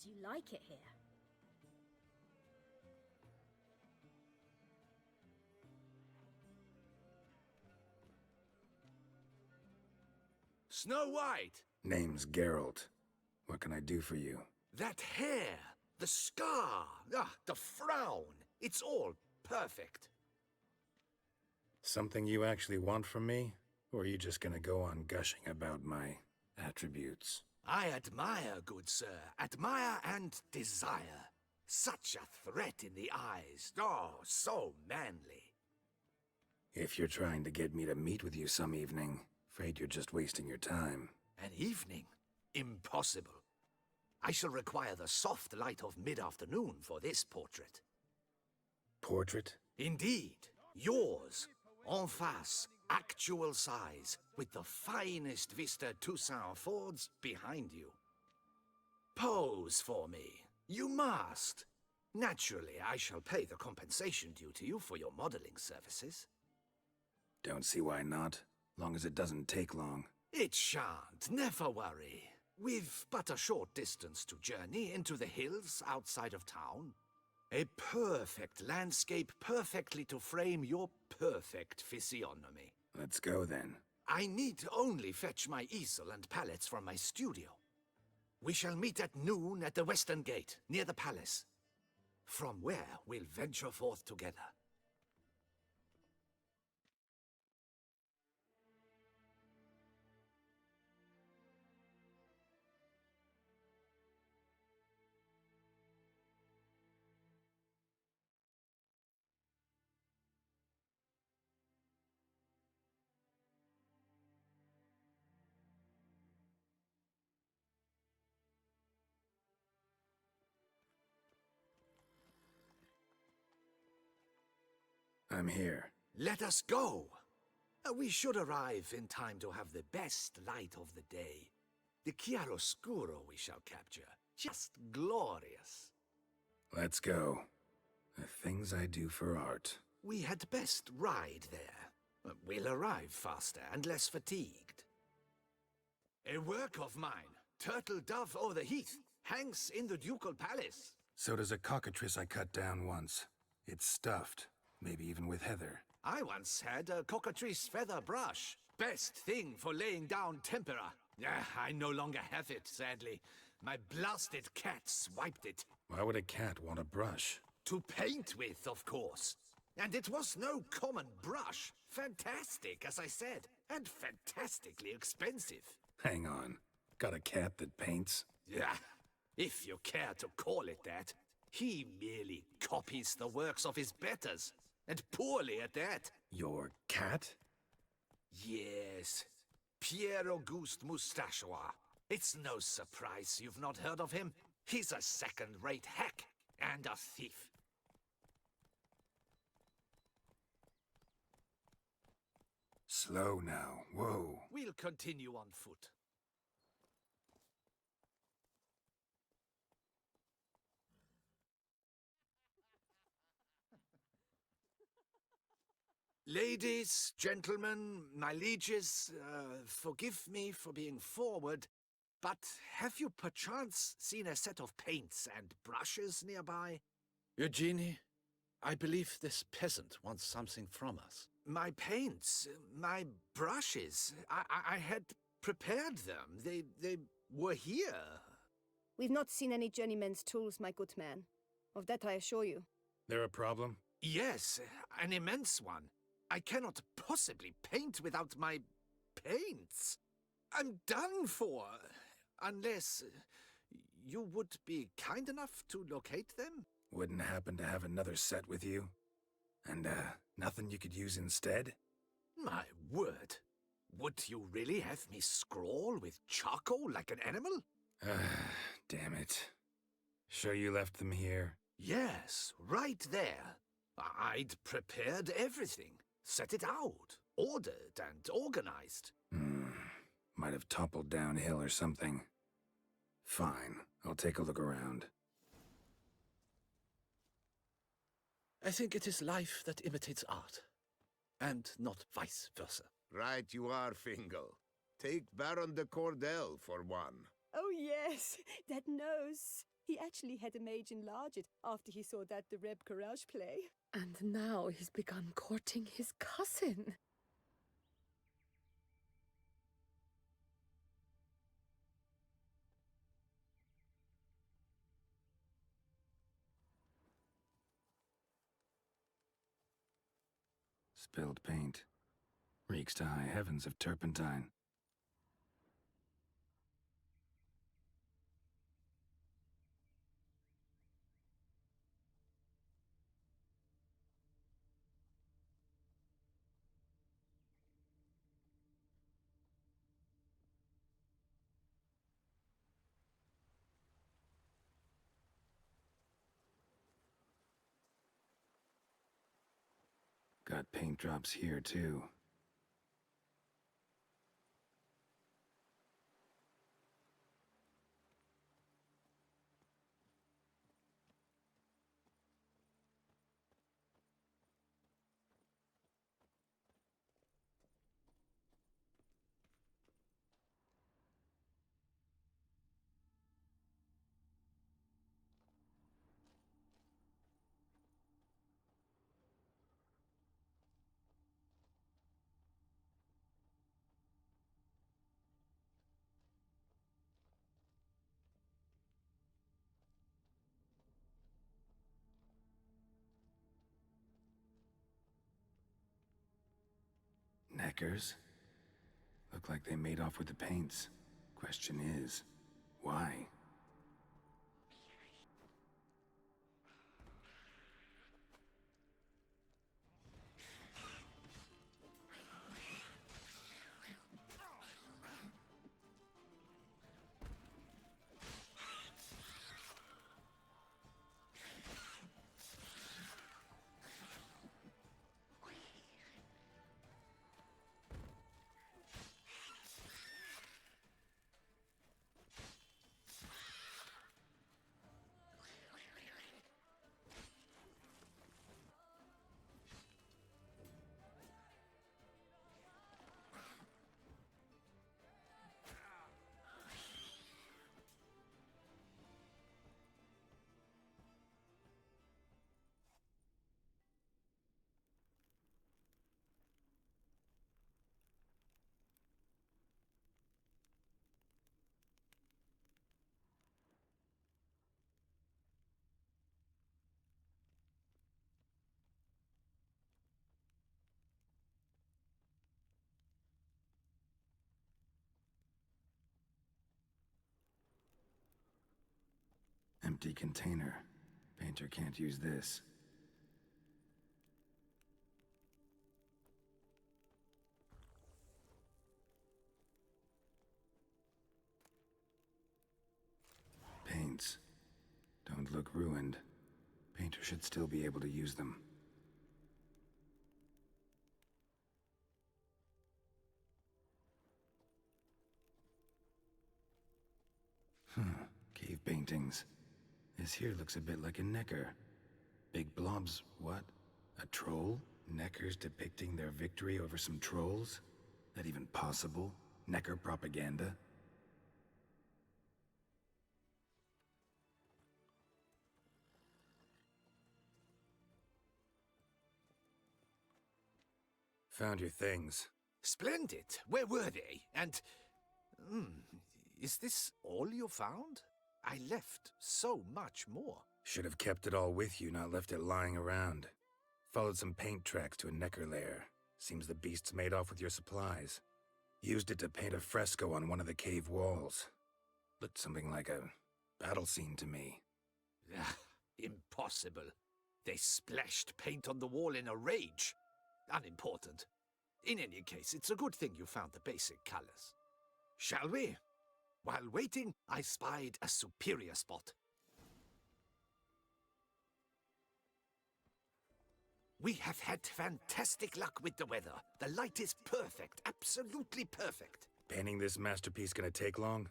Do you like it here? Snow White! Name's Geralt. What can I do for you? That hair! The scar! The frown! It's all perfect. Something you actually want from me? Or are you just gonna go on gushing about my attributes? I admire, good sir. Admire and desire. Such a threat in the eyes. Oh, so manly. If you're trying to get me to meet with you some evening, afraid you're just wasting your time. An evening? Impossible. I shall require the soft light of mid-afternoon for this portrait. Portrait? Indeed. Yours. En face. Actual size. With the finest Vista Toussaint affords behind you. Pose for me. You must. Naturally, I shall pay the compensation due to you for your modeling services. Don't see why not. Long as it doesn't take long. It shan't. Never worry. We've but a short distance to journey into the hills outside of town. A perfect landscape perfectly to frame your perfect physiognomy. Let's go then. I need only fetch my easel and palettes from my studio. We shall meet at noon at the western gate, near the palace. From where we'll venture forth together. I'm here. Let us go! We should arrive in time to have the best light of the day. The chiaroscuro we shall capture. Just glorious. Let's go. The things I do for art. We had best ride there. We'll arrive faster and less fatigued. A work of mine, Turtle Dove o'er the Heath, hangs in the ducal palace. So does a cockatrice I cut down once. It's stuffed, maybe even with heather. I once had a cockatrice feather brush. Best thing for laying down tempera. I no longer have it, sadly. My blasted cat swiped it. Why would a cat want a brush? To paint with, of course. And it was no common brush. Fantastic, as I said, and fantastically expensive. Hang on. Got a cat that paints? Yeah, if you care to call it that. He merely copies the works of his betters, and poorly at that. Your cat? Yes, Pierre Auguste Moustachois. It's no surprise you've not heard of him. He's a second-rate hack and a thief. Slow now. Whoa. We'll continue on foot. Ladies, gentlemen, my lieges, forgive me for being forward, but have you perchance seen a set of paints and brushes nearby? Eugenie, I believe this peasant wants something from us. My paints, my brushes, I had prepared them. They were here. We've not seen any journeyman's tools, my good man. Of that I assure you. There a problem? Yes, an immense one. I cannot possibly paint without my paints. I'm done for. Unless you would be kind enough to locate them? Wouldn't happen to have another set with you? And, nothing you could use instead? My word. Would you really have me scrawl with charcoal like an animal? Damn it. Sure you left them here? Yes, right there. I'd prepared everything. Set it out, ordered and organized. Might have toppled downhill or something. Fine, I'll take a look around. I think it is life that imitates art, and not vice versa. Right you are, Fingal. Take Baron de Cordell for one. Oh yes, that nose. He actually had a mage enlarge it after he saw that the Reb Courage play. And now he's begun courting his cousin. Spilled paint. Reeks to high heavens of turpentine. Got paint drops here, too. Neckers? Look like they made off with the paints. Question is, why? Empty container. Painter can't use this. Paints. Don't look ruined. Painter should still be able to use them. Cave paintings. This here looks a bit like a necker. Big blobs, what? A troll? Neckers depicting their victory over some trolls? That even possible? Necker propaganda? Found your things. Splendid. Where were they? And... is this all you found? I left so much more. Should have kept it all with you, not left it lying around. Followed some paint tracks to a necker lair. Seems the beast's made off with your supplies. Used it to paint a fresco on one of the cave walls. Looked something like a battle scene to me. Impossible. They splashed paint on the wall in a rage. Unimportant. In any case, it's a good thing you found the basic colors. Shall we? While waiting, I spied a superior spot. We have had fantastic luck with the weather. The light is perfect, absolutely perfect. Painting this masterpiece gonna take long?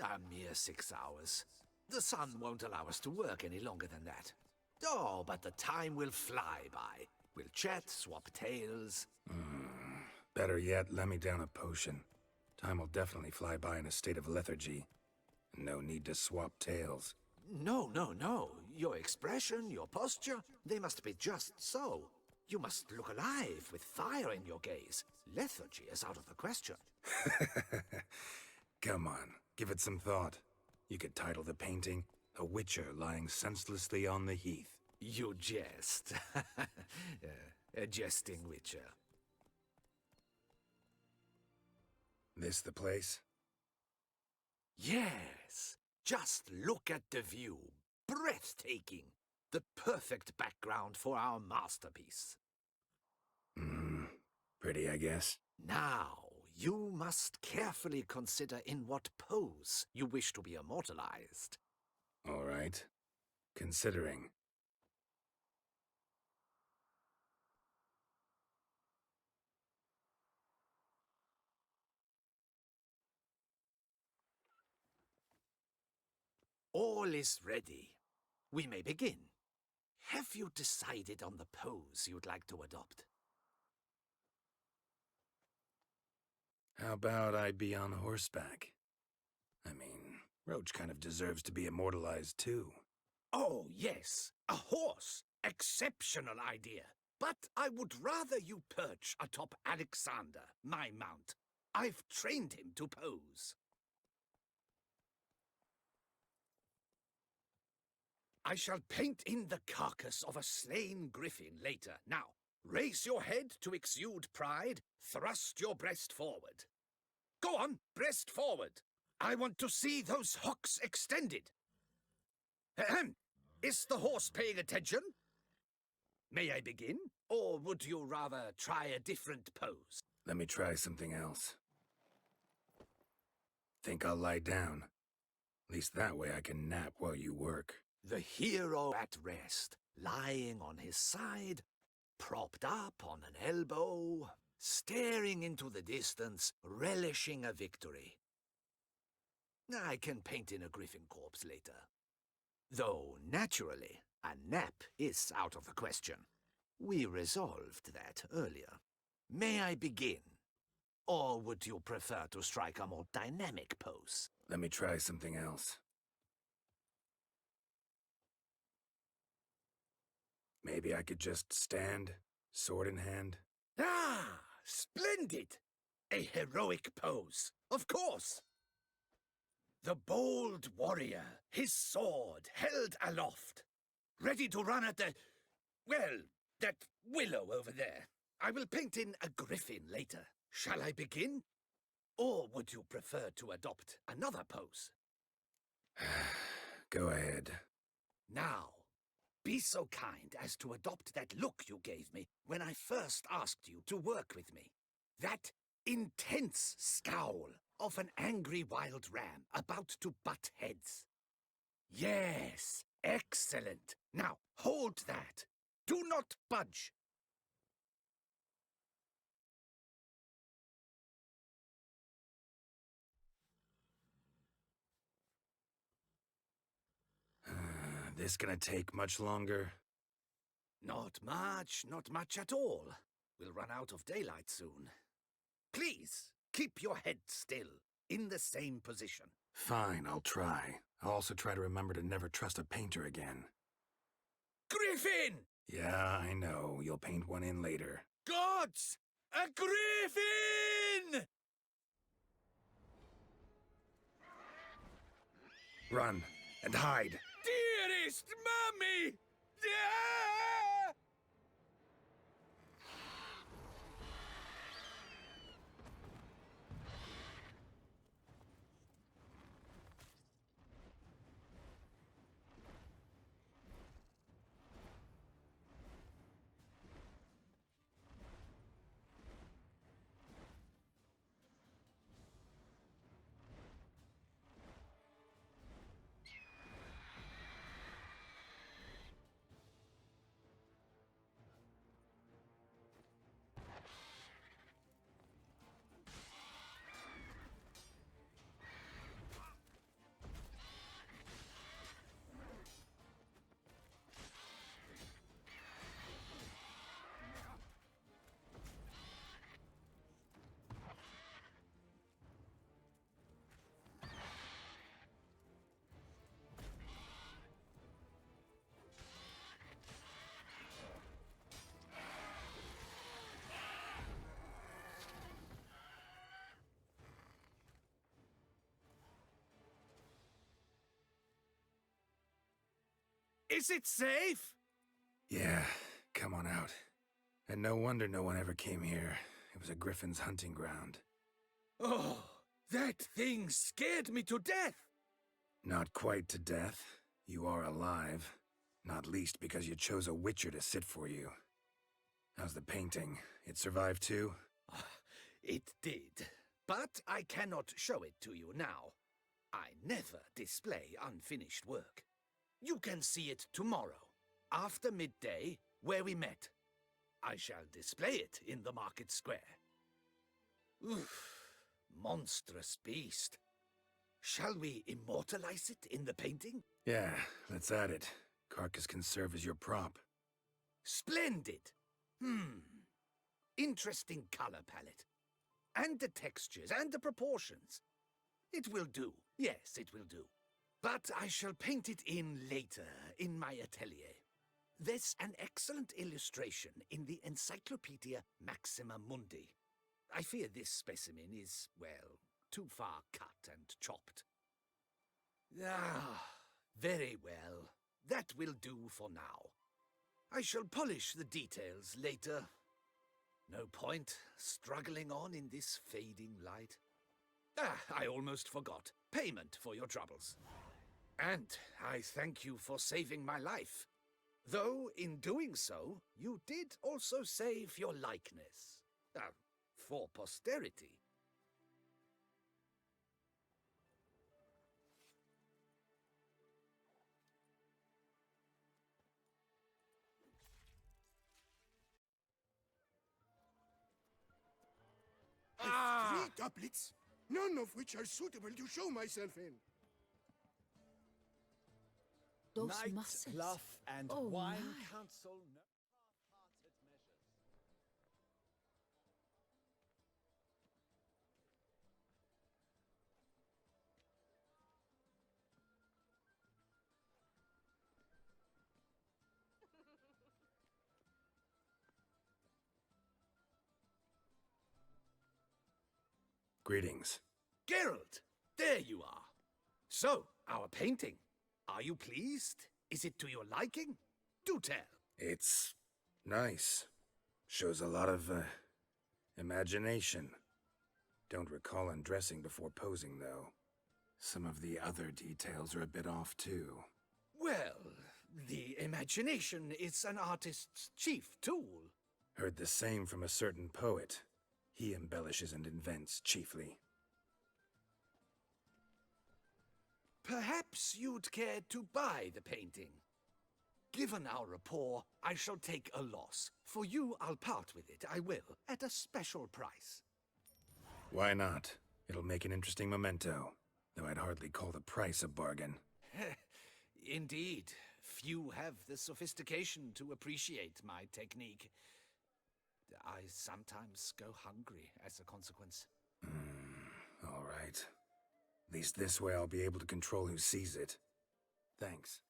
A mere 6 hours. The sun won't allow us to work any longer than that. Oh, but the time will fly by. We'll chat, swap tales. Better yet, let me down a potion. Time will definitely fly by in a state of lethargy. No need to swap tails. No, no, no. Your expression, your posture, they must be just so. You must look alive with fire in your gaze. Lethargy is out of the question. Come on, give it some thought. You could title the painting, A Witcher Lying Senselessly on the Heath. You jest. A jesting witcher. This the place? Yes. Just look at the view. Breathtaking. The perfect background for our masterpiece. Pretty, I guess. Now, you must carefully consider in what pose you wish to be immortalized. All right. Considering. All is ready. We may begin. Have you decided on the pose you'd like to adopt? How about I be on horseback? I mean, Roach kind of deserves to be immortalized too. Oh, yes. A horse. Exceptional idea. But I would rather you perch atop Alexander, my mount. I've trained him to pose. I shall paint in the carcass of a slain griffin later. Now, raise your head to exude pride. Thrust your breast forward. Go on, breast forward. I want to see those hocks extended. Ahem. Is the horse paying attention? May I begin? Or would you rather try a different pose? Let me try something else. Think I'll lie down. At least that way I can nap while you work. The hero at rest, lying on his side, propped up on an elbow, staring into the distance, relishing a victory. I can paint in a griffin corpse later. Though, naturally, a nap is out of the question. We resolved that earlier. May I begin? Or would you prefer to strike a more dynamic pose? Let me try something else. Maybe I could just stand, sword in hand. Ah, splendid! A heroic pose, of course. The bold warrior, his sword held aloft, ready to run at that willow over there. I will paint in a griffin later. Shall I begin? Or would you prefer to adopt another pose? Go ahead. Now, be so kind as to adopt that look you gave me when I first asked you to work with me. That intense scowl of an angry wild ram about to butt heads. Yes, excellent. Now, hold that. Do not budge. This gonna take much longer? Not much at all. We'll run out of daylight soon. Please, keep your head still, in the same position. Fine, I'll try. I'll also try to remember to never trust a painter again. Griffin! Yeah, I know. You'll paint one in later. Gods! A griffin! Run, and hide! Dearest Mummy! Ah! Is it safe? Yeah, come on out. And no wonder no one ever came here. It was a griffin's hunting ground. Oh, that thing scared me to death. Not quite to death. You are alive. Not least because you chose a witcher to sit for you. How's the painting? It survived too? It did. But I cannot show it to you now. I never display unfinished work. You can see it tomorrow, after midday, where we met. I shall display it in the market square. Oof, monstrous beast. Shall we immortalize it in the painting? Yeah, let's add it. Carcass can serve as your prop. Splendid! Interesting color palette. And the textures and the proportions. It will do. Yes, it will do. But I shall paint it in later, in my atelier. There's an excellent illustration in the Encyclopedia Maxima Mundi. I fear this specimen is, well, too far cut and chopped. Ah, very well. That will do for now. I shall polish the details later. No point struggling on in this fading light. Ah, I almost forgot. Payment for your troubles. And I thank you for saving my life. Though, in doing so, you did also save your likeness. For posterity. Three doublets, none of which are suitable to show myself in. Those Night, muscles. bluff, and Oh, wine my. counsel no half-hearted measures. Greetings. Geralt, there you are. So, our painting. Are you pleased? Is it to your liking? Do tell. It's nice. Shows a lot of, imagination. Don't recall undressing before posing, though. Some of the other details are a bit off, too. Well, the imagination is an artist's chief tool. Heard the same from a certain poet. He embellishes and invents, chiefly. Perhaps you'd care to buy the painting. Given our rapport, I shall take a loss. For you, I'll part with it, I will, at a special price. Why not? It'll make an interesting memento, though I'd hardly call the price a bargain. Indeed, few have the sophistication to appreciate my technique. I sometimes go hungry as a consequence. All right. At least this way I'll be able to control who sees it. Thanks.